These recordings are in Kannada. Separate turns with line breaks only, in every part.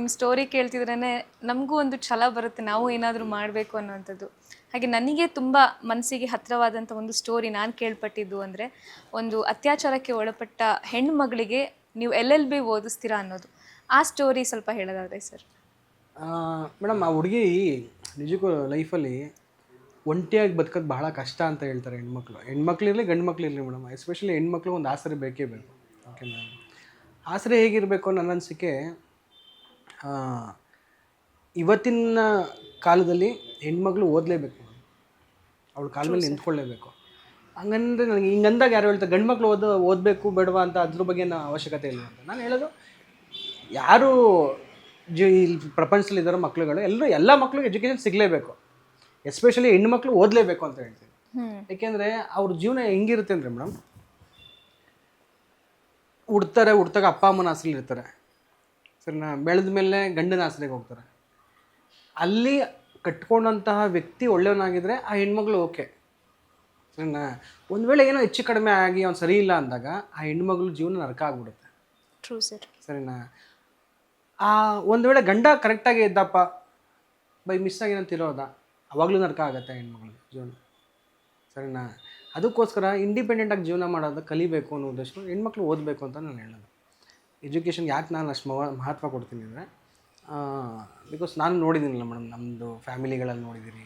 ನಿಮ್ಮ ಸ್ಟೋರಿ ಕೇಳ್ತಿದ್ರೇ ನಮಗೂ ಒಂದು ಛಲ ಬರುತ್ತೆ, ನಾವು ಏನಾದರೂ ಮಾಡಬೇಕು ಅನ್ನೋವಂಥದ್ದು. ಹಾಗೆ ನನಗೆ ತುಂಬ ಮನಸ್ಸಿಗೆ ಹತ್ತಿರವಾದಂಥ ಒಂದು ಸ್ಟೋರಿ ನಾನು ಕೇಳ್ಪಟ್ಟಿದ್ದು ಅಂದರೆ, ಒಂದು ಅತ್ಯಾಚಾರಕ್ಕೆ ಒಳಪಟ್ಟ ಹೆಣ್ಮಗಳಿಗೆ ನೀವು LLB ಓದಿಸ್ತೀರಾ ಅನ್ನೋದು. ಆ ಸ್ಟೋರಿ ಸ್ವಲ್ಪ ಹೇಳೋದಾದ್ರೆ ಸರ್.
ಮೇಡಮ್, ಆ ಹುಡುಗಿ ನಿಜಕ್ಕೂ ಲೈಫಲ್ಲಿ ಒಂಟಿಯಾಗಿ ಬದುಕೋದು ಬಹಳ ಕಷ್ಟ ಅಂತ ಹೇಳ್ತಾರೆ ಹೆಣ್ಮಕ್ಳಿರಲಿ ಗಂಡು ಮಕ್ಳಿರಲಿ ಮೇಡಮ್. ಎಸ್ಪೆಷಲಿ ಹೆಣ್ಮಕ್ಳು ಒಂದು ಆಸರೆ ಬೇಕೇ ಬೇಕು. ಓಕೆ ಮೇಡಮ್, ಆಸರೆ ಹೇಗಿರಬೇಕು ನನ್ನ ಅನಿಸಿಕೆ, ಇವತ್ತಿನ ಕಾಲದಲ್ಲಿ ಹೆಣ್ಮಕ್ಳು ಓದಲೇಬೇಕು, ಅವಳ ಕಾಲ ಮೇಲೆ ನಿಂತ್ಕೊಳ್ಳೇಬೇಕು. ಹಂಗಂದ್ರೆ ನನಗೆ ಹಿಂಗಂದಾಗ ಯಾರು ಹೇಳ್ತಾರೆ ಗಂಡು ಮಕ್ಳು ಓದಬೇಕು ಬೇಡವಾ ಅಂತ, ಅದ್ರ ಬಗ್ಗೆ ಅವಶ್ಯಕತೆ ಇಲ್ಲ ಅಂತ ನಾನು ಹೇಳೋದು. ಯಾರು ಈ ಪ್ರಪಂಚದಲ್ಲಿ ಇದ್ದಾರೋ ಮಕ್ಳುಗಳು ಎಲ್ಲ ಮಕ್ಳಿಗೆ ಎಜುಕೇಷನ್ ಸಿಗಲೇಬೇಕು. ಎಸ್ಪೆಷಲಿ ಹೆಣ್ಮಕ್ಳು ಓದಲೇಬೇಕು ಅಂತ ಹೇಳ್ತೀನಿ. ಯಾಕೆಂದರೆ ಅವ್ರ ಜೀವನ ಹೆಂಗಿರುತ್ತೆ ಅಂದರೆ ಮೇಡಮ್, ಹುಡ್ತಾಗ ಅಪ್ಪ ಅಮ್ಮನ ಆಸರೆಲಿ ಇರ್ತಾರೆ ಸರಿನಾ, ಬೆಳೆದ ಮೇಲೆ ಗಂಡನ ಆಸರೆಗೆ ಹೋಗ್ತಾರೆ. ಅಲ್ಲಿ ಕಟ್ಕೊಂಡಂತಹ ವ್ಯಕ್ತಿ ಒಳ್ಳೆಯವನಾಗಿದ್ದರೆ ಆ ಹೆಣ್ಮಗಳು ಓಕೆ ಸರಿನಾ. ಒಂದು ವೇಳೆ ಏನೋ ಹೆಚ್ಚು ಕಡಿಮೆ ಆಗಿ ಅವ್ನು ಸರಿ ಇಲ್ಲ ಅಂದಾಗ ಆ ಹೆಣ್ಮಗಳು ಜೀವನ ನರಕ ಆಗ್ಬಿಡುತ್ತೆ.
True sir.
ಸರಿನಾ. ಒಂದು ವೇಳೆ ಗಂಡ ಕರೆಕ್ಟಾಗಿ ಇದ್ದಪ್ಪ ಬೈ ಮಿಸ್ ಆಗಿ ಏನಂತಿರೋದ, ಅವಾಗಲೂ ನರಕ ಆಗುತ್ತೆ ಹೆಣ್ಮಗಳು ಜೀವನ ಸರಿನಾ. ಅದಕ್ಕೋಸ್ಕರ ಇಂಡಿಪೆಂಡೆಂಟಾಗಿ ಜೀವನ ಮಾಡೋದು ಕಲಿಬೇಕು ಅನ್ನೋ ಉದ್ದೇಶ ಹೆಣ್ಮಕ್ಳು ಓದಬೇಕು ಅಂತ ನಾನು ಹೇಳೋದು. ಎಜುಕೇಷನ್ ಯಾಕೆ ನಾನು ಅಷ್ಟು ಮಹತ್ವ ಕೊಡ್ತೀನಿ ಅಂದರೆ, ಬಿಕಾಸ್ ನಾನು ನೋಡಿದ್ದೀನಿಲ್ಲ ಮೇಡಮ್, ನಮ್ಮದು ಫ್ಯಾಮಿಲಿಗಳಲ್ಲಿ ನೋಡಿದ್ದೀನಿ,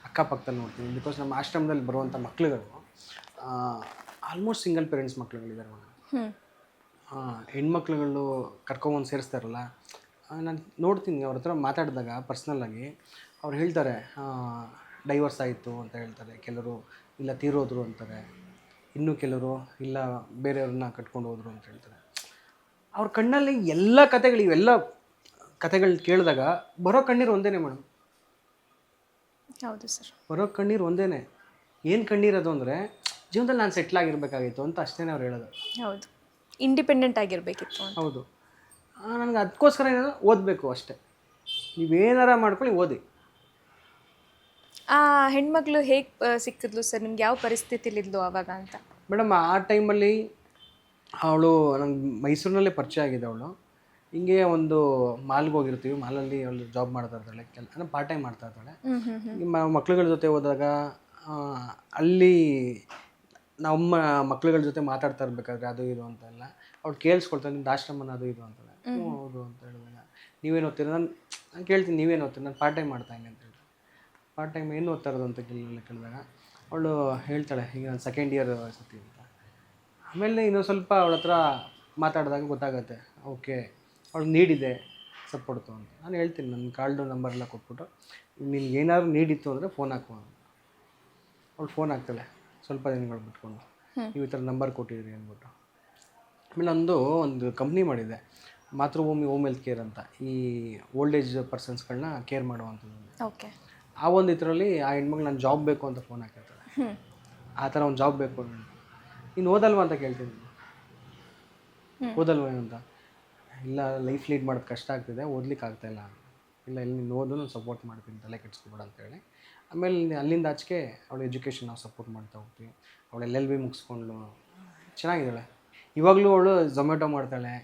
ಅಕ್ಕಪಕ್ಕದಲ್ಲಿ ನೋಡ್ತೀನಿ. ಬಿಕಾಸ್ ನಮ್ಮ ಆಶ್ರಮದಲ್ಲಿ ಬರುವಂಥ ಮಕ್ಳುಗಳು ಆಲ್ಮೋಸ್ಟ್ ಸಿಂಗಲ್ ಪೇರೆಂಟ್ಸ್ ಮಕ್ಳುಗಳಿದ್ದಾರೆ ಮೇಡಮ್. ಹೆಣ್ಮಕ್ಳುಗಳು ಕರ್ಕೊಂಬಂದು ಸೇರಿಸ್ತಾರಲ್ಲ, ನಾನು ನೋಡ್ತೀನಿ ಅವ್ರ ಹತ್ರ ಮಾತಾಡಿದಾಗ ಪರ್ಸ್ನಲ್ಲಾಗಿ ಅವ್ರು ಹೇಳ್ತಾರೆ ಡೈವರ್ಸ್ ಆಯಿತು ಅಂತ ಹೇಳ್ತಾರೆ, ಕೆಲವರು ಇಲ್ಲ ತೀರೋದ್ರು ಅಂತಾರೆ, ಇನ್ನೂ ಕೆಲವರು ಇಲ್ಲ ಬೇರೆಯವ್ರನ್ನ ಕಟ್ಕೊಂಡು ಹೋದ್ರು ಅಂತ ಹೇಳ್ತಾರೆ. ಅವ್ರ ಕಣ್ಣಲ್ಲಿ ಎಲ್ಲ ಕತೆಗಳು, ಇವೆಲ್ಲ ಕತೆಗಳು ಕೇಳಿದಾಗ ಬರೋ ಕಣ್ಣೀರು ಒಂದೇ ಮೇಡಮ್.
ಹೌದು ಸರ್,
ಬರೋ ಕಣ್ಣೀರು ಒಂದೇ. ಏನು ಕಣ್ಣೀರದು ಅಂದರೆ, ಜೀವನದಲ್ಲಿ ನಾನು ಸೆಟ್ಲ್ ಆಗಿರಬೇಕಾಗಿತ್ತು ಅಂತ ಅಷ್ಟೇ ಅವ್ರು ಹೇಳೋದು.
ಹೌದು, ಇಂಡಿಪೆಂಡೆಂಟ್ ಆಗಿರಬೇಕಿತ್ತು.
ಹೌದು, ನನಗೆ ಅದಕ್ಕೋಸ್ಕರ ಏನೋ ಓದಬೇಕು ಅಷ್ಟೇ. ನೀವೇನಾರ ಮಾಡ್ಕೊಳ್ಳಿ ಓದಿ.
ಆ ಹೆಣ್ಮಕ್ಳು ಹೇಗೆ ಸಿಕ್ಕಿದ್ಲು ಸರ್ ನಿಮ್ಗೆ, ಯಾವ ಪರಿಸ್ಥಿತಿಲಿದ್ಲು ಆವಾಗ ಅಂತ?
ಮೇಡಮ್, ಆ ಟೈಮಲ್ಲಿ ಅವಳು ನಂಗೆ ಮೈಸೂರಿನಲ್ಲೇ ಪರಿಚಯ ಆಗಿದೆ. ಅವಳು ಹಿಂಗೆ ಒಂದು ಮಾಲ್ಗೆ ಹೋಗಿರ್ತೀವಿ, ಮಾಲಲ್ಲಿ ಅವಳು ಜಾಬ್ ಮಾಡ್ತಾ ಇರ್ತಾಳೆ, ಅಂದರೆ ಪಾರ್ಟ್ ಟೈಮ್ ಮಾಡ್ತಾ ಇರ್ತಾಳೆ. ಮಕ್ಳುಗಳ ಜೊತೆ ಹೋದಾಗ ಅಲ್ಲಿ ನಮ್ಮ ಮಕ್ಳುಗಳ ಜೊತೆ ಮಾತಾಡ್ತಾ ಇರ್ಬೇಕಾದ್ರೆ ಅದು ಇದು ಅಂತೆಲ್ಲ ಅವ್ಳು ಕೇಳಿಸ್ಕೊಳ್ತಾಳೆ, ನಿಮ್ದು ಆಶ್ರಮನ ಅದು ಇದು ಅಂತಾಳೆ. ಹೌದು ಅಂತ ಹೇಳಿದಾಗ ನೀವೇನು ಓದ್ತೀರ, ನಾನು ಕೇಳ್ತೀನಿ ನೀವೇನು ಓದ್ತೀರಿ, ನಾನು ಪಾರ್ಟ್ ಟೈಮ್ ಮಾಡ್ತಾ ಹಿಂಗೆ ಅಂತ ಹೇಳಿ. ಪಾರ್ಟ್ ಟೈಮ್ ಏನು ಓದ್ತಾ ಇರೋದು ಅಂತ ಕೇಳಿದಾಗ ಅವಳು ಹೇಳ್ತಾಳೆ, ಈಗ ನಾನು ಸೆಕೆಂಡ್ ಇಯರ್ ಸತಿ ಅಂತ. ಆಮೇಲೆ ಇನ್ನೊಂದು ಸ್ವಲ್ಪ ಅವಳ ಹತ್ರ ಮಾತಾಡಿದಾಗ ಗೊತ್ತಾಗುತ್ತೆ, ಓಕೆ ಅವಳು ನೀಡಿದೆ ಸಪೋರ್ಟು ಅಂತ. ನಾನು ಹೇಳ್ತೀನಿ, ನನ್ನ ಕಾಲ್ಡು ನಂಬರೆಲ್ಲ ಕೊಟ್ಬಿಟ್ಟು ನಿನ್ಗೆ ಏನಾದ್ರು ನೀಡಿತ್ತು ಅಂದರೆ ಫೋನ್ ಹಾಕುವ ಅಂತ. ಅವಳು ಫೋನ್ ಹಾಕ್ತಾಳೆ ಸ್ವಲ್ಪ ದಿನಗಳು ಬಿಟ್ಕೊಂಡು, ನೀವು ಈ ಥರ ನಂಬರ್ ಕೊಟ್ಟಿದ್ರಿ ಅಂದ್ಬಿಟ್ಟು. ಆಮೇಲೆ ಒಂದು ಕಂಪ್ನಿ ಮಾಡಿದೆ, ಮಾತೃಭೂಮಿ ಹೋಮ್ ಹೆಲ್ತ್ ಕೇರ್ ಅಂತ, ಈ ಓಲ್ಡ್ ಏಜ್ ಪರ್ಸನ್ಸ್ಗಳನ್ನ ಕೇರ್ ಮಾಡುವಂಥದ್ದು.
ಓಕೆ,
ಆ ಒಂದು ಇದರಲ್ಲಿ ಆ ಹೆಣ್ಮಗಳು ನಾನು ಜಾಬ್ ಬೇಕು ಅಂತ ಫೋನ್ ಹಾಕಿರ್ತಾಳೆ. ಆ ಥರ ಒಂದು ಜಾಬ್ ಬೇಕು, ನೀನು ಓದಲ್ವಾ ಅಂತ ಕೇಳ್ತೀನಿ. ಓದಲ್ವ ಅಂತ, ಇಲ್ಲ ಲೈಫ್ ಲೀಡ್ ಮಾಡೋದು ಕಷ್ಟ ಆಗ್ತಿದೆ, ಓದ್ಲಿಕ್ಕೆ ಆಗ್ತಾಯಿಲ್ಲ. ಇಲ್ಲ ಇಲ್ಲಿ ನೀನು ಓದು, ನಾನು ಸಪೋರ್ಟ್ ಮಾಡ್ತೀನಿ, ತಲೆ ಕೆಡಿಸ್ಕೊಬೇಡ ಅಂತೇಳಿ. ಆಮೇಲೆ ಅಲ್ಲಿಂದ ಆಚೆಗೆ ಅವಳ ಎಜುಕೇಷನ್ ನಾವು ಸಪೋರ್ಟ್ ಮಾಡ್ತಾ ಹೋಗ್ತೀವಿ. ಅವಳು LLB ಮುಗಿಸ್ಕೊಂಡು ಚೆನ್ನಾಗಿದ್ದಾಳೆ. ಇವಾಗಲೂ ಅವಳು ಝೊಮ್ಯಾಟೊ ಮಾಡ್ತಾಳೆ,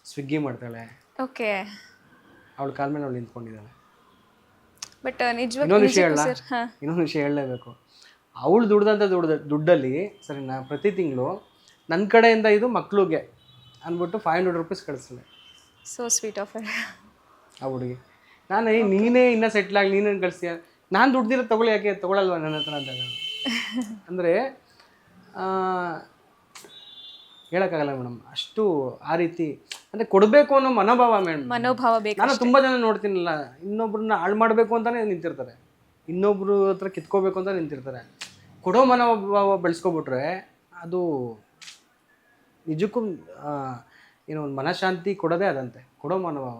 ಸ್ವಿಗ್ಗಿ ಮಾಡ್ತಾಳೆ.
ಓಕೆ,
ಅವಳ ಕಾಲ ಮೇಲೆ ಅವಳು ನಿಂತ್ಕೊಂಡಿದ್ದಾಳೆ.
ಬಟ್
ಇನ್ನೊಂದು ವಿಷಯ ಹೇಳಲೇಬೇಕು, ಅವಳು ದುಡ್ದಂಥ ದುಡ್ಡಲ್ಲಿ ಸರಿನಾ, ಪ್ರತಿ ತಿಂಗಳು ನನ್ನ ಕಡೆಯಿಂದ ಇದು ಮಕ್ಳಿಗೆ ಅಂದ್ಬಿಟ್ಟು 500 ರೂಪೀಸ್ ಕಳಿಸ್ತಾಳೆ.
So sweet of her.
ಆ ಹುಡುಗಿ, ನಾನು ನೀನೇ ಇನ್ನೂ ಸೆಟ್ಲ್ ಆಗಿ ನೀನೇನು ಕಳಿಸ್ತೀಯ, ನಾನು ದುಡ್ದಿರೋ ತೊಗೊಳ್ಳಿ, ಯಾಕೆ ತೊಗೊಳಲ್ವ ನನ್ನ ಹತ್ರ ಅಂತ. ಅಂದರೆ ಹೇಳೋಕ್ಕಾಗಲ್ಲ ಮೇಡಮ್, ಅಷ್ಟು ಆ ರೀತಿ ಅಂದರೆ ಕೊಡಬೇಕು ಅನ್ನೋ ಮನೋಭಾವ ಬೇಕು. ನಾನು ತುಂಬ ಜನ ನೋಡ್ತೀನಲ್ಲ, ಇನ್ನೊಬ್ರನ್ನ ಹಾಳು ಮಾಡಬೇಕು ಅಂತಲೇ ನಿಂತಿರ್ತಾರೆ, ಇನ್ನೊಬ್ರು ಹತ್ರ ಕಿತ್ಕೋಬೇಕು ಅಂತ ನಿಂತಿರ್ತಾರೆ. ಕೊಡೋ ಮನೋಭಾವ ಬೆಳೆಸ್ಕೊಬಿಟ್ರೆ ಅದು ನಿಜಕ್ಕೂ ಏನೋ ಒಂದು ಮನಃಶಾಂತಿ ಕೊಡೋದೇ ಅದಂತೆ, ಕೊಡೋ ಮನೋಭಾವ.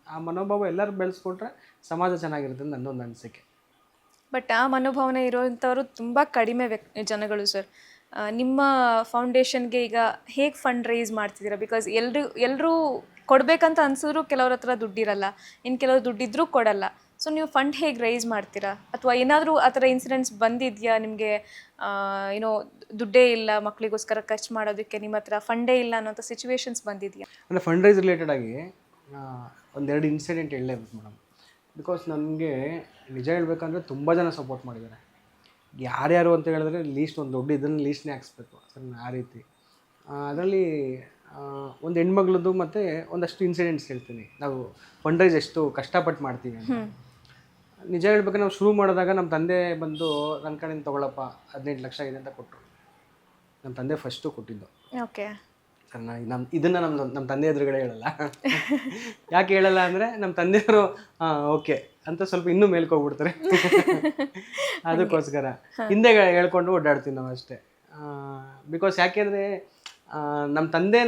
ಆ ಮನೋಭಾವ ಎಲ್ಲರೂ ಬೆಳೆಸ್ಕೊಟ್ರೆ ಸಮಾಜ ಚೆನ್ನಾಗಿರುತ್ತೆ ಅಂತ ನನ್ನೊಂದು ಅನಿಸಿಕೆ.
ಬಟ್ ಆ ಮನೋಭಾವನೆ ಇರೋವಂಥವ್ರು ತುಂಬ ಕಡಿಮೆ ಜನಗಳು ಸರ್. ನಿಮ್ಮ ಫೌಂಡೇಶನ್ಗೆ ಈಗ ಹೇಗೆ ಫಂಡ್ ರೈಸ್ ಮಾಡ್ತಿದ್ದೀರಾ? ಬಿಕಾಸ್ ಎಲ್ಲರೂ ಕೊಡಬೇಕಂತ ಅನ್ಸಿದ್ರು ಕೆಲವ್ರ ಹತ್ರ ದುಡ್ಡಿರಲ್ಲ, ಇನ್ನು ಕೆಲವರು ದುಡ್ಡಿದ್ರೂ ಕೊಡಲ್ಲ. ಸೊ ನೀವು ಫಂಡ್ ಹೇಗೆ ರೈಸ್ ಮಾಡ್ತೀರಾ? ಅಥವಾ ಏನಾದರೂ ಆ ಥರ ಇನ್ಸಿಡೆಂಟ್ಸ್ ಬಂದಿದೆಯಾ ನಿಮಗೆ? ಏನೋ ದುಡ್ಡೇ ಇಲ್ಲ ಮಕ್ಕಳಿಗೋಸ್ಕರ ಖರ್ಚು ಮಾಡೋದಕ್ಕೆ, ನಿಮ್ಮ ಹತ್ರ ಫಂಡೇ ಇಲ್ಲ ಅನ್ನೋಂಥ ಸಿಚುವೇಶನ್ಸ್ ಬಂದಿದೆಯಾ?
ಅಂದರೆ ಫಂಡ್ ರೈಸ್ ರಿಲೇಟೆಡ್ ಆಗಿ ಒಂದೆರಡು ಇನ್ಸಿಡೆಂಟ್ ಹೇಳಲೇಬೇಕು ಮೇಡಮ್. ಬಿಕಾಸ್ ನನಗೆ ನಿಜ ಹೇಳ್ಬೇಕಂದ್ರೆ ತುಂಬ ಜನ ಸಪೋರ್ಟ್ ಮಾಡಿದ್ದಾರೆ. ಯಾರ್ಯಾರು ಅಂತ ಹೇಳಿದ್ರೆ ಲೀಸ್ಟ್ ಒಂದು ದೊಡ್ಡ ಇದನ್ನು ಲೀಸ್ಟ್ನೇ ಹಾಕ್ಸ್ಬೇಕು ಸರ್, ಆ ರೀತಿ. ಅದರಲ್ಲಿ ಒಂದು ಹೆಣ್ಮಗಳದ್ದು ಮತ್ತು ಒಂದಷ್ಟು ಇನ್ಸಿಡೆಂಟ್ಸ್ ಹೇಳ್ತೀನಿ. ನಾವು ಫಂಡ್ ರೈಸ್ ಎಷ್ಟು ಕಷ್ಟಪಟ್ಟು ಮಾಡ್ತೀವಿ ಅಂತ. ನಿಜ ಹೇಳ್ಬೇಕು, ನಾವು ಶುರು ಮಾಡಿದಾಗ ನಮ್ಮ ತಂದೆ ಬಂದು ನನ್ನ ಕಡೆಯಿಂದ ತೊಗೊಳಪ್ಪ 15 ಲಕ್ಷ ಇದೆ ಅಂತ ಕೊಟ್ಟರು. ನಮ್ಮ ತಂದೆ ಫಸ್ಟು ಕೊಟ್ಟಿದ್ದು.
ಓಕೆ
ಸರ್, ಇದನ್ನು ನಮ್ಮ ತಂದೆ ಎದುರುಗಡೆ ಹೇಳಲ್ಲ. ಯಾಕೆ ಹೇಳಲ್ಲ ಅಂದರೆ ನಮ್ಮ ತಂದೆಯವರು ಓಕೆ ಅಂತ ಸ್ವಲ್ಪ ಇನ್ನೂ ಮೇಲ್ಕೋಗ್ಬಿಡ್ತಾರೆ. ಅದಕ್ಕೋಸ್ಕರ ಹಿಂದೆ ಹೇಳ್ಕೊಂಡು ಓಡಾಡ್ತೀವಿ ನಾವು ಅಷ್ಟೇ. ಬಿಕಾಸ್ ಯಾಕೆಂದರೆ ನಮ್ಮ ತಂದೆ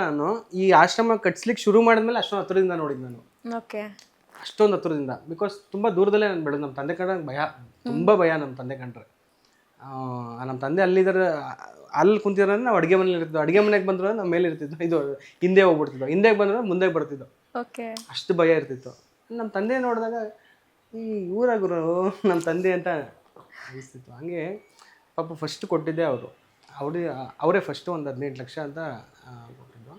ನಾನು ಈ ಆಶ್ರಮ ಕಟ್ಸ್ಲಿಕ್ಕೆ ಶುರು ಮಾಡಿದ್ಮೇಲೆ ಅಷ್ಟೊಂದು ಹತ್ರದಿಂದ ನೋಡಿದ್ದು ನಾನು.
ಓಕೆ,
ಅಷ್ಟೊಂದು ಹತ್ರದಿಂದ. ಬಿಕಾಸ್ ತುಂಬ ದೂರದಲ್ಲೇ ನಾನು ಬೆಳೆದು. ನಮ್ಮ ತಂದೆ ಕಂಡ್ರೆ ಭಯ, ತುಂಬ ಭಯ ನಮ್ಮ ತಂದೆ ಕಂಡ್ರೆ. ನಮ್ಮ ತಂದೆ ಅಲ್ಲಿದ್ದಾರೆ, ಅಲ್ಲಿ ಕುಂತಿದ್ರೆ ನಾವು ಅಡುಗೆ ಮನೇಲಿ ಇರ್ತಿದ್ವು. ಅಡುಗೆ ಮನೆಗೆ ಬಂದ್ರೆ ನಾವು ಮೇಲೆ ಇರ್ತಿದ್ವು, ಇದು ಹಿಂದೆ ಹೋಗ್ಬಿಡ್ತಿದ್ವು. ಹಿಂದೆ ಬಂದ್ರೆ ಮುಂದೆ ಬರ್ತಿದ್ವು.
ಓಕೆ, ಅಷ್ಟು
ಭಯ ಇರ್ತಿತ್ತು. ನಮ್ಮ ತಂದೆ ನೋಡಿದಾಗ ಈ ಊರಾಗುರು ನಮ್ಮ ತಂದೆ ಅಂತ ಅನಿಸ್ತಿತ್ತು. ಹಂಗೆ ಪಾಪ ಫಸ್ಟ್ ಕೊಟ್ಟಿದ್ದೆ ಅವರೇ ಫಸ್ಟು ಒಂದು 15 ಲಕ್ಷ ಅಂತ ಕೊಟ್ಟಿದ್ದು.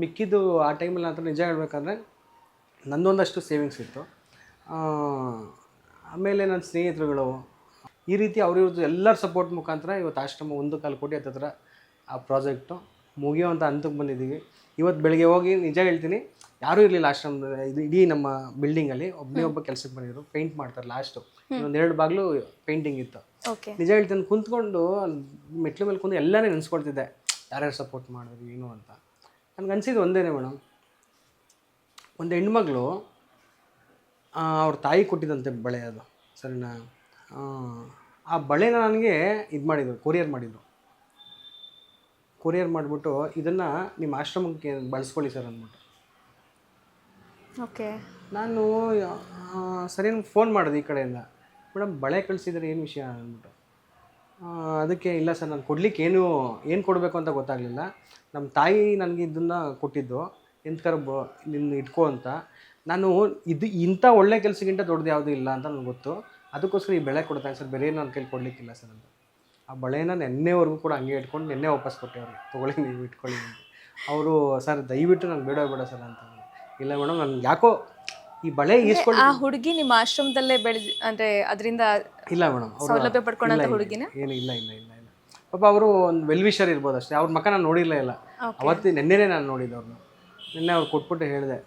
ಮಿಕ್ಕಿದ್ದು ಆ ಟೈಮಲ್ಲಿ ಅಂತ ನಿಜ ಹೇಳ್ಬೇಕಂದ್ರೆ ನಂದೊಂದಷ್ಟು ಸೇವಿಂಗ್ಸ್ ಇತ್ತು. ಆಮೇಲೆ ನನ್ನ ಸ್ನೇಹಿತರುಗಳು ಈ ರೀತಿ ಅವ್ರಿವ್ರದ್ದು ಎಲ್ಲರ ಸಪೋರ್ಟ್ ಮುಖಾಂತರ ಇವತ್ತು ಆಶ್ರಮ 1.25 ಕೋಟಿ ಹತ್ತಿರ ಆ ಪ್ರಾಜೆಕ್ಟು ಮುಗಿಯುವಂಥ ಹಂತಕ್ಕೆ ಬಂದಿದ್ದೀವಿ. ಇವತ್ತು ಬೆಳಗ್ಗೆ ಹೋಗಿ ನಿಜ ಹೇಳ್ತೀನಿ, ಯಾರೂ ಇರಲಿಲ್ಲ ಆಶ್ರಮದ ಇದು ಇಡೀ ನಮ್ಮ ಬಿಲ್ಡಿಂಗಲ್ಲಿ. ಒಬ್ಬ ಕೆಲಸಕ್ಕೆ ಬಂದಿದ್ರು, ಪೇಂಟ್ ಮಾಡ್ತಾರೆ. ಲಾಸ್ಟು ಇನ್ನೊಂದು 2 ಬಾಗಿಲು ಪೇಂಟಿಂಗ್ ಇತ್ತು. ನಿಜ ಹೇಳ್ತೀನಿ, ಕುಂತ್ಕೊಂಡು ಮೆಟ್ಲು ಮೇಲೆ ಕುಂತು ಎಲ್ಲನೇ ನೆನೆಸ್ಕೊಳ್ತಿದ್ದೆ, ಯಾರ್ಯಾರು ಸಪೋರ್ಟ್ ಮಾಡಿದ್ರು ಏನು ಅಂತ. ನನಗೆ ಅನಿಸಿದ್ದು ಒಂದೇ ಮೇಡಮ್, ಒಂದು ಹೆಣ್ಮಗಳು ಅವ್ರ ತಾಯಿ ಕೊಟ್ಟಿದ್ದಂತೆ ಬಳೆ ಅದು, ಸರಿನಾ? ಆ ಬಳೆನ ನನಗೆ ಇದು ಮಾಡಿದರು, ಕೊರಿಯರ್ ಮಾಡಿಬಿಟ್ಟು ಇದನ್ನು ನಿಮ್ಮ ಆಶ್ರಮಕ್ಕೆ ಬಳಸ್ಕೊಳ್ಳಿ ಸರ್ ಅಂದ್ಬಿಟ್ಟು.
ಓಕೆ,
ನಾನು ಸರಿ ಫೋನ್ ಮಾಡಿದೆ ಈ ಕಡೆಯಿಂದ, ಮೇಡಮ್ ಬಳೆ ಕಳಿಸಿದ್ರೆ ಏನು ವಿಷಯ ಅಂದ್ಬಿಟ್ಟು. ಅದಕ್ಕೆ ಇಲ್ಲ ಸರ್, ನಾನು ಕೊಡ್ಲಿಕ್ಕೆ ಏನು ಕೊಡಬೇಕು ಅಂತ ಗೊತ್ತಾಗಲಿಲ್ಲ. ನಮ್ಮ ತಾಯಿ ನನಗೆ ಇದನ್ನು ಕೊಟ್ಟಿದ್ದು, ಎಂತಕಾರ ನಿನ್ನ ಇಟ್ಕೋ ಅಂತ. ನಾನು ಇಂಥ ಒಳ್ಳೆ ಕೆಲಸಕ್ಕಿಂತ ದೊಡ್ಡದು ಯಾವುದೂ ಇಲ್ಲ ಅಂತ ನನಗೆ ಗೊತ್ತು. ಅದಕ್ಕೋಸ್ಕರ ಈ ಬೆಳೆ ಕೊಡ್ತಾನೆ ಸರ್, ಬೇರೆ ನನ್ನ ಕೈಲಿ ಕೊಡಲಿಕ್ಕಿಲ್ಲ ಸರ್ ಅಂತ. ಆ ಬಳೆನ ನೆನ್ನೆವರೆಗೂ ಕೂಡ ಹಂಗೆ ಇಟ್ಕೊಂಡು ನೆನ್ನೆ ವಾಪಸ್ ಕೊಟ್ಟೆ ಅವ್ರಿಗೆ, ತೊಗೊಳ್ಳಿ ನೀವು ಇಟ್ಕೊಳ್ಳಿ ಅಂತ. ಅವರು ಸರ್ ದಯವಿಟ್ಟು ನಂಗೆ ಬೇಡ ಸರ್ ಅಂತ. ಇಲ್ಲ ಮೇಡಮ್, ನನಗೆ ಯಾಕೋ ಈ ಬಳೆ ಈಸ್ಕೊಂಡು.
ಆ ಹುಡುಗಿ ನಿಮ್ಮ ಆಶ್ರಮದಲ್ಲೇ ಅಂದರೆ ಅದರಿಂದ
ಇಲ್ಲ ಮೇಡಮ್,
ಸೌಲಭ್ಯ ಪಡ್ಕೊಂಡಂತ ಹುಡುಗಿನ
ಏನು ಇಲ್ಲ ಪಾಪ ಅವರು ಒಂದು ವೆಲ್ವಿಷರ್ ಇರ್ಬೋದು ಅಷ್ಟೇ. ಅವ್ರ ಮಕ್ಕ ನಾನು ನೋಡಿರಲೇ ಇಲ್ಲ. ನೆನ್ನೆನೇ ನಾನು ನೋಡಿದ್ದು ಅವ್ರನ್ನ. ನಿನ್ನೆ ಅವ್ರು ಕೊಟ್ಬಿಟ್ಟು ಹೇಳಿದೆ,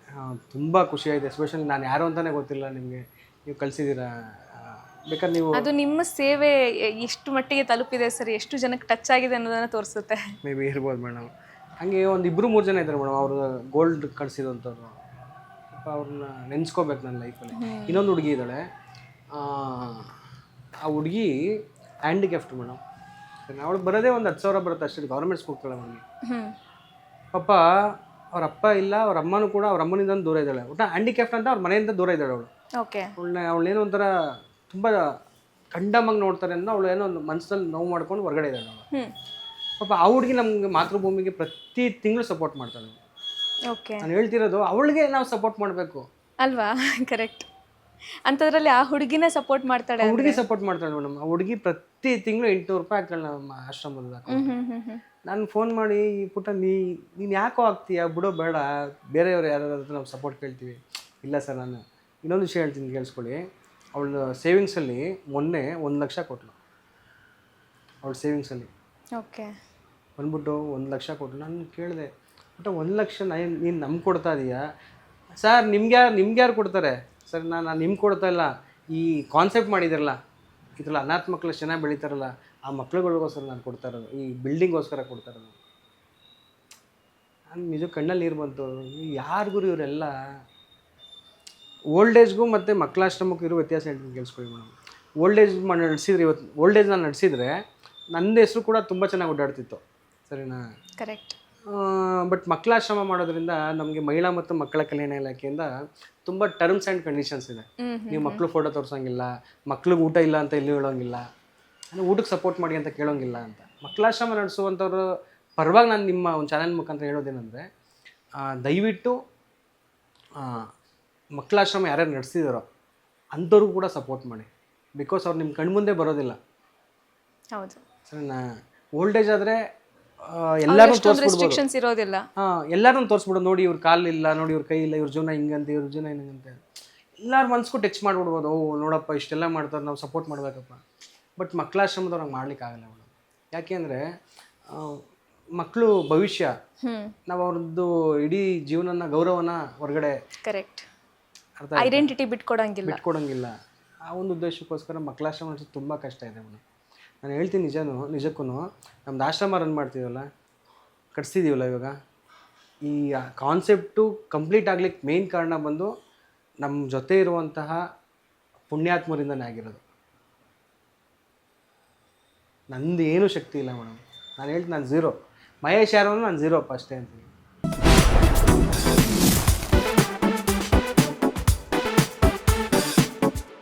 ತುಂಬ ಖುಷಿಯಾಗಿದೆ. ಎಸ್ಪೆಷಲಿ ನಾನು ಯಾರು ಅಂತಲೇ ಗೊತ್ತಿಲ್ಲ ನಿಮಗೆ, ನೀವು ಕಳಿಸಿದ್ದೀರಾ. ಬೇಕಾದ್ರೆ ನೀವು
ಅದು ನಿಮ್ಮ ಸೇವೆ ಎಷ್ಟು ಮಟ್ಟಿಗೆ ತಲುಪಿದೆ ಸರ್, ಎಷ್ಟು ಜನಕ್ಕೆ ಟಚ್ ಆಗಿದೆ ಅನ್ನೋದನ್ನು ತೋರಿಸುತ್ತೆ.
ಮೇ ಬಿ ಇರ್ಬೋದು ಮೇಡಮ್. ಹಾಗೆ ಒಂದು 2-3 ಜನ ಇದ್ದಾರೆ ಮೇಡಮ್, ಅವರು ಗೋಲ್ಡ್ ಕಳಿಸಿದಂಥವ್ರು. ಅವ್ರನ್ನ ನೆನೆಸ್ಕೋಬೇಕು ನನ್ನ ಲೈಫಲ್ಲಿ. ಇನ್ನೊಂದು ಹುಡುಗಿ ಇದ್ದಾಳೆ, ಆ ಹುಡುಗಿ ಹ್ಯಾಂಡಿಕ್ಯಾಫ್ಟ್ ಮೇಡಮ್. ಅವಳು ಬರೋದೇ ಒಂದು 10,000 ಬರುತ್ತೆ ಅಷ್ಟೇ. ಗೌರ್ಮೆಂಟ್ ಸ್ಕೂಲ್ ಕಳ ಹುಡುಗಿ. ಪಾಪ ಅವ್ರ ಅಪ್ಪ ಇಲ್ಲ, ಅವ್ರ ಅಮ್ಮನೂ ಕೂಡ ಅವ್ರ ಅಮ್ಮನಿಂದ ದೂರ ಇದ್ದಾಳೆ. ಒಟ್ಟು ಹ್ಯಾಂಡಿಕ್ಯಾಫ್ಟ್ ಅಂತ ಅವ್ರ ಮನೆಯಿಂದ ದೂರ ಇದ್ದಾಳೆ ಅವಳು. ಅವಳೇನೋ ಒಂಥರ ತುಂಬ ಕಂಡಮಾಗಿ ನೋಡ್ತಾರೆ ಅಂತ ಅವಳು ಏನೋ ಒಂದು ಮನಸ್ಸಲ್ಲಿ ನೋವು ಮಾಡ್ಕೊಂಡು ಹೊರಗಡೆ ಇದ್ದಾಳೆ ಅವಳು. ಪಾಪ ಆ ಹುಡುಗಿ ನಮ್ಗೆ ಮಾತೃಭೂಮಿಗೆ ಪ್ರತಿ ತಿಂಗಳು ಸಪೋರ್ಟ್ ಮಾಡ್ತಾಳೆ. ನಾನು ಹೇಳ್ತಿರೋದು ಅವಳಿಗೆ ನಾವು ಸಪೋರ್ಟ್ ಮಾಡಬೇಕು
ಅಲ್ವಾ? ಕರೆಕ್ಟ್. ಅಂಥದ್ರಲ್ಲಿ ಆ ಹುಡುಗಿನೇ ಸಪೋರ್ಟ್ ಮಾಡ್ತಾಳೆ.
ಹುಡುಗಿ ಸಪೋರ್ಟ್ ಮಾಡ್ತಾಳೆ ಮೇಡಮ್. ಆ ಹುಡುಗಿ ಪ್ರತಿ ತಿಂಗಳು 800 ರೂಪಾಯಿ ಹಾಕ್ತಾಳೆ ನಮ್ಮ ಆಶ್ರಮದ. ನಾನು ಫೋನ್ ಮಾಡಿ, ಪುಟ್ಟ ನೀನು ಯಾಕೋ ಆಗ್ತೀಯಾ, ಬಿಡೋ ಬೇಡ, ಬೇರೆಯವ್ರು ಯಾರಾದ್ರೂ ನಾವು ಸಪೋರ್ಟ್ ಕೇಳ್ತೀವಿ. ಇಲ್ಲ ಸರ್, ನಾನು ಇನ್ನೊಂದು ವಿಷಯ ಹೇಳ್ತೀನಿ ಕೇಳಿಸ್ಕೊಳ್ಳಿ. ಅವಳು ಸೇವಿಂಗ್ಸಲ್ಲಿ ಮೊನ್ನೆ 1 ಲಕ್ಷ ಕೊಟ್ಟಳು. ಅವಳ ಸೇವಿಂಗ್ಸಲ್ಲಿ ಬಂದ್ಬಿಟ್ಟು 1 ಲಕ್ಷ ಕೊಟ್ಟಳು. ನಾನು ಕೇಳಿದೆ, ಬಟ್ 1 ಲಕ್ಷ ನೀನು ನಮ್ಗೆ ಕೊಡ್ತಾ ಇದೀಯಾ ಸರ್? ನಿಮ್ಗೆ ಯಾರು ಕೊಡ್ತಾರೆ ಸರ್? ನಾನು ನಿಮ್ಗೆ ಕೊಡ್ತಾ ಇಲ್ಲ. ಈ ಕಾನ್ಸೆಪ್ಟ್ ಮಾಡಿದಿರಲ್ಲ, ಇದ್ರಲ್ಲಿ ಅನಾಥ ಮಕ್ಕಳು ಚೆನ್ನಾಗಿ ಬೆಳೀತಾರಲ್ಲ, ಆ ಮಕ್ಳುಗಳಿಗೋಸ್ಕರ ನಾನು ಕೊಡ್ತಾ ಇರೋದು, ಈ ಬಿಲ್ಡಿಂಗೋಸ್ಕರ ಕೊಡ್ತಾ ಇರೋದು. ನಾನು ನಿಜ ಕಣ್ಣಲ್ಲಿ ನೀರು ಬಂತು. ಯಾರಿಗೂ ಇವರೆಲ್ಲ ಓಲ್ಡ್ ಏಜ್ಗೂ ಮತ್ತು ಮಕ್ಕಳಾಶ್ರಮಕ್ಕೂ ಇರೋ ವ್ಯತ್ಯಾಸ ಹೇಳ್ತೀನಿ ಕೇಳಿಸ್ಕೊಳ್ಳಿ ಮೇಡಮ್. ಓಲ್ಡ್ ಏಜ್ ನಡೆಸಿದ್ರೆ, ಇವತ್ತು ಓಲ್ಡ್ ಏಜ್ ನಾನು ನಡೆಸಿದ್ರೆ ನನ್ನ ಹೆಸರು ಕೂಡ ತುಂಬ ಚೆನ್ನಾಗಿ ಓಡಾಡ್ತಿತ್ತು, ಸರಿನಾ?
ಕರೆಕ್ಟ್.
ಬಟ್ ಮಕ್ಕಳಾಶ್ರಮ ಮಾಡೋದ್ರಿಂದ ನಮಗೆ ಮಹಿಳಾ ಮತ್ತು ಮಕ್ಕಳ ಕಲ್ಯಾಣ ಇಲಾಖೆಯಿಂದ ತುಂಬ ಟರ್ಮ್ಸ್ ಆ್ಯಂಡ್ ಕಂಡೀಷನ್ಸ್ ಇದೆ. ನೀವು ಮಕ್ಕಳು ಫೋಟೋ ತೋರಿಸೋಂಗಿಲ್ಲ, ಮಕ್ಳಿಗೆ ಊಟ ಇಲ್ಲ ಅಂತ ಎಲ್ಲೂ ಹೇಳೋಂಗಿಲ್ಲ, ಊಟಕ್ಕೆ ಸಪೋರ್ಟ್ ಮಾಡಿ ಅಂತ ಕೇಳೋಂಗಿಲ್ಲ ಅಂತ. ಮಕ್ಕಳಾಶ್ರಮ ನಡೆಸುವಂಥವ್ರು ಪರವಾಗಿ ನಾನು ನಿಮ್ಮ ಒಂದು ಚಾನಲ್ ಮುಖಾಂತರ ಹೇಳೋದೇನೆಂದರೆ, ದಯವಿಟ್ಟು ಮಕ್ಕಳಾಶ್ರಮ ಯಾರ್ಯಾರು ನಡೆಸಿದಾರೋ ಅಂಥವ್ರಿಗೂ ಕೂಡ ಸಪೋರ್ಟ್ ಮಾಡಿ. ಬಿಕಾಸ್ ಅವ್ರು ನಿಮ್ಮ ಕಣ್ಮುಂದೆ ಬರೋದಿಲ್ಲ.
ಹೌದು
ಸರಿನಾ? ಓಲ್ಡ್ ಏಜ್ ಆದರೆ ಎಲ್ಲರೂ
ಅಷ್ಟೊಂದು ರೆಸ್ಟ್ರಿಕ್ಷನ್ಸ್ ಇರೋದಿಲ್ಲ.
ಎಲ್ಲರೂ ತೋರಿಸ್ಬಿಡೋದು, ನೋಡಿ ಇವ್ರ ಕಾಲಿಲ್ಲ, ನೋಡಿ ಇವ್ರ ಕೈ ಇಲ್ಲ, ಇವ್ರ ಜೀವನ ಹಿಂಗಂತೆ, ಇವ್ರ ಜೀವನ ಹಿಂಗಂತೆ, ಎಲ್ಲರ ಮನ್ಸಿಗೂ ಟಚ್ ಮಾಡಿಬಿಡ್ಬೋದು. ಓ ನೋಡಪ್ಪ ಇಷ್ಟೆಲ್ಲ ಮಾಡ್ತಾರೆ, ನಾವು ಸಪೋರ್ಟ್ ಮಾಡಬೇಕಪ್ಪ. ಬಟ್ ಮಕ್ಕಳಾಶ್ರಮದವ್ರು ಹಂಗೆ ಮಾಡ್ಲಿಕ್ಕಾಗಲ್ಲ ಮೇಡಮ್. ಯಾಕೆಂದರೆ ಮಕ್ಕಳು ಭವಿಷ್ಯ. ನಾವು ಅವ್ರದ್ದು ಇಡೀ ಜೀವನನ ಗೌರವನ ಹೊರಗಡೆ
ಕರೆಕ್ಟ್, ಐಡೆಂಟಿಟಿ
ಬಿಟ್ಕೊಡಂಗಿಲ್ಲ. ಆ ಒಂದು ಉದ್ದೇಶಕ್ಕೋಸ್ಕರ ಮಕ್ಕಳಾಶ್ರಮ ಅನ್ಸೋದು ತುಂಬ ಕಷ್ಟ ಇದೆ ಮೇಡಮ್. ನಾನು ಹೇಳ್ತೀನಿ ನಿಜಕ್ಕೂ ನಮ್ದು ಆಶ್ರಮ ರನ್ ಮಾಡ್ತೀವಲ್ಲ, ಕಟ್ಸಿದ್ದೀವಲ್ಲ ಇವಾಗ, ಈ ಕಾನ್ಸೆಪ್ಟು ಕಂಪ್ಲೀಟ್ ಆಗ್ಲಿಕ್ಕೆ ಮೇನ್ ಕಾರಣ ಬಂದು ನಮ್ಮ ಜೊತೆ ಇರುವಂತಹ ಪುಣ್ಯಾತ್ಮರಿಂದನೇ ಆಗಿರೋದು. ನಂದು ಏನೂ ಶಕ್ತಿ ಇಲ್ಲ ಮೇಡಮ್. ನಾನು ಹೇಳ್ತೀನಿ, ನಾನು ಝೀರೋ. ಮಹೇಶ್ ಯಾರು ನಾನು ಝೀರೋಪ್ಪ ಅಷ್ಟೇ ಅಂತೀನಿ.